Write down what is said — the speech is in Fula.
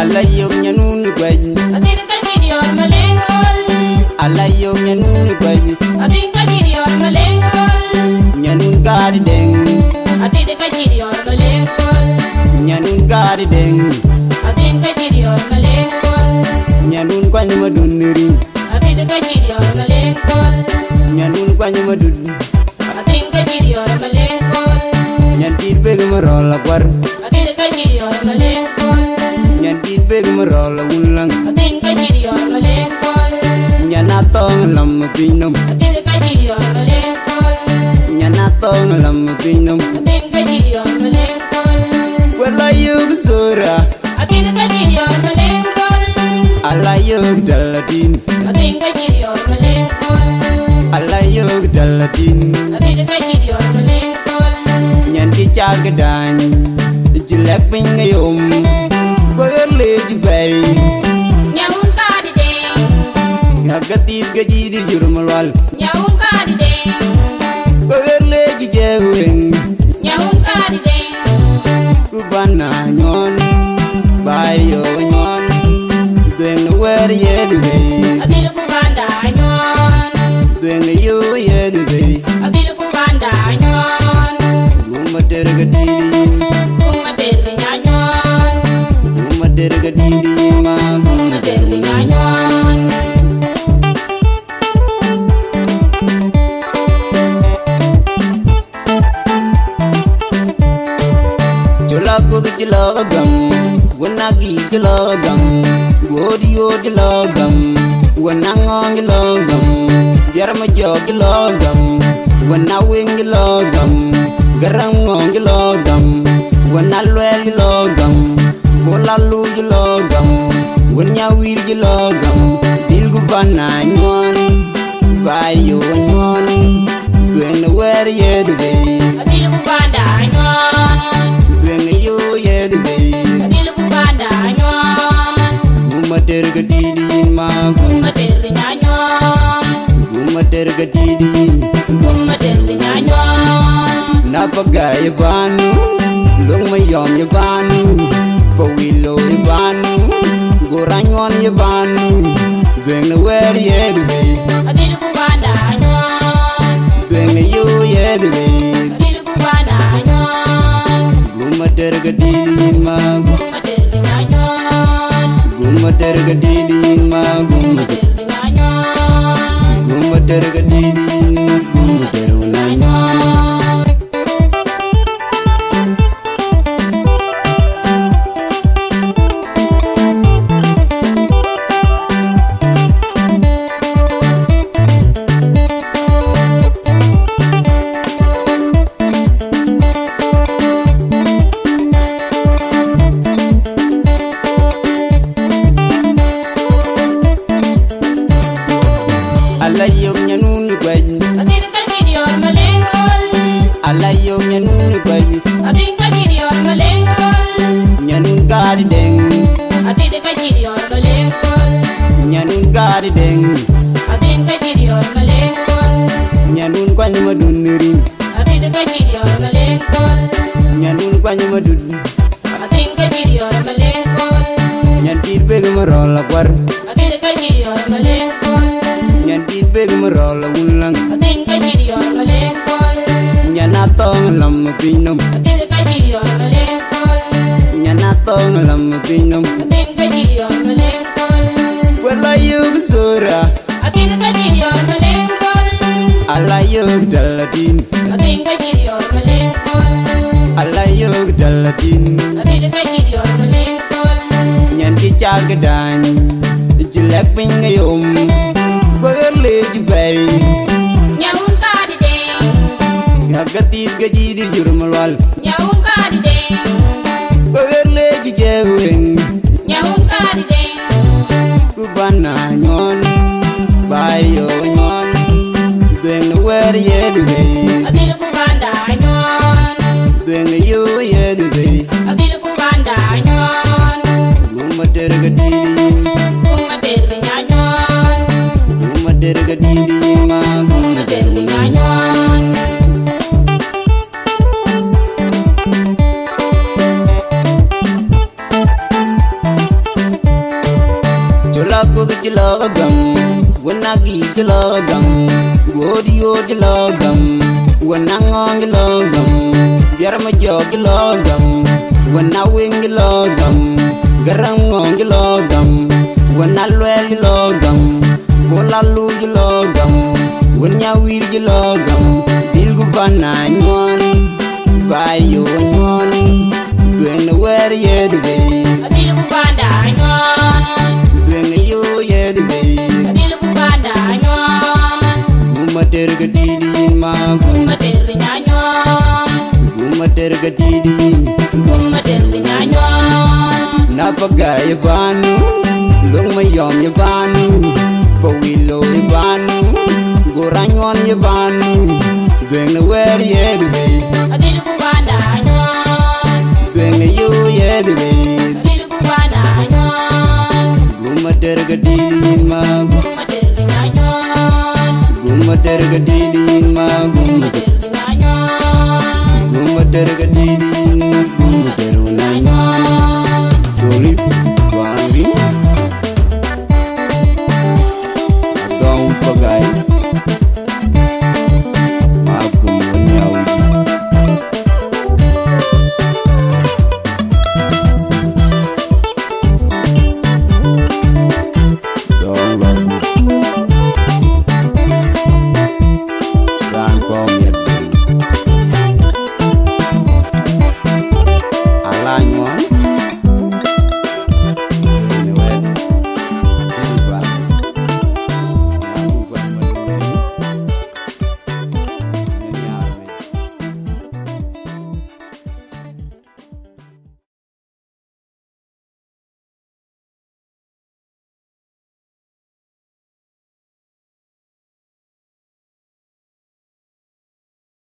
Alayo nyanun gwaj Atin ka gidiyor malengol Alayo nyanun gwaj Atin ka gidiyor malengol Nyanun gari deng Atin ka gidiyor malengol Nyanun gari deng Atin ka gidiyor malengol Nyanun kwany madunri Atin ka gidiyor malengol Nyanun kwany madun Atin ka gidiyor malengol Nyantir beg marola kwar Atin ka gidiyor malengol Nyantir beg marola ulang Atin ka gidiyor malengol Nyanatong lam pinum Atin ka gidiyor malengol Nyanatong lam pinum Atin ka gidiyor malengol Walayo gsura Atin ka gidiyor malengol Alayo daladin Atin ka gidiyor malengol Alayo daladin Atin ka gidiyor malengol Nyanti chagadan Jilek pingayom Pagale jibay Nyaun ka di deng Hagatit gajidi jurmalwal Nyaun ka di deng Pagale jijeweng Nyaun ka di deng Kubana nyon Bayo nyon Dweng wer yedway Atil ku banda nyon Dweng yu yedway Atil ku banda nyon Gumader gadidi Kumater nyanyon Gumader gadidi ma Kumater Gumader nyanyon Jolago jilagam Wanagi jilagam Wodio jilagam Wanangong jilagam Biar majo jilagam Wanawing jilagam Garangong jilagam Wanalwel jilagam Walalu jilagam Wanyawir jilagam Dilgubana nyon Bayo nyon Dweng na wer yedway Atil ku banda nyon Dweng yu yedway Atil ku banda nyon Gumader gadidi ma Kumater nyanyon Gumader gadidi Kumater nyanyon Napagay banu Long mayom yabanu Pawilo yabanu Goranyon yabanu Dweng na wer yedway Atil ku banda nyon Dweng yu yedway Atil ku banda nyon Gumader gadidi ma Kumater nyanyon Gumader gadidi ma Gumader Kumater nyanyon Gumader gadidi Gumader nanyon Alayo nyanun gwaj Atin ka gidiyor malengol Alayo nyanun gwaj Atin ka gidiyor malengol Nyanun gari deng Atin ka gidiyor malengol Nyanun gari deng Atin ka gidiyor malengol Nyanun kwany madunri Atin ka gidiyor malengol Nyanun kwany madun Atin ka gidiyor malengol Nyantir beg marola kwar Atin ka gidiyor malengol Nyantir beg marola ulang Atin ka gidiyor malengol Nyanatong lam pinum Atin ka gidiyor malengol Nyanatong lam pinum Atin ka gidiyor malengol Walayo gsura Atin ka gidiyor malengol Alayo daladin Atin ka gidiyor malengol Alayo daladin Atin ka gidiyor malengol Nyanti chagadan Jilek pingayom Pagale jibay Nyaun ka di deng Hagatit gajidi jurmalwal Nyaun ka di deng Pagale jijeweng Nyaun ka di deng Kubana nyon Bayo nyon Dweng na wer yedway Atil ku banda nyon Dweng na yu yedway Atil ku banda nyon jilagam wanagi jilagam godiyo jilagam wanangong jilagam biar ma jog jilagam wanawing jilagam garangong jilagam wanalwel jilagam walalu jilagam wanyawir jilagam bilgu bananyon bayo nyon dwen wer yedbe Adil bubanda nyon. dwen yo yedbe Adil bubanda nyon. gumater gadidin ma Mater nyon. gumater gadidin Mater nyon. napagay banu long mayom yabanu pawilo yabanu goranyon yabanu dwen wer yedbe Adil bubanda nyon. dwen yo yedbe Adil bubanda nyon. gumater gadidin ma Mater nyon. gumater gadidin ma Mater nyon. gumater gadidin gumater unanyon solis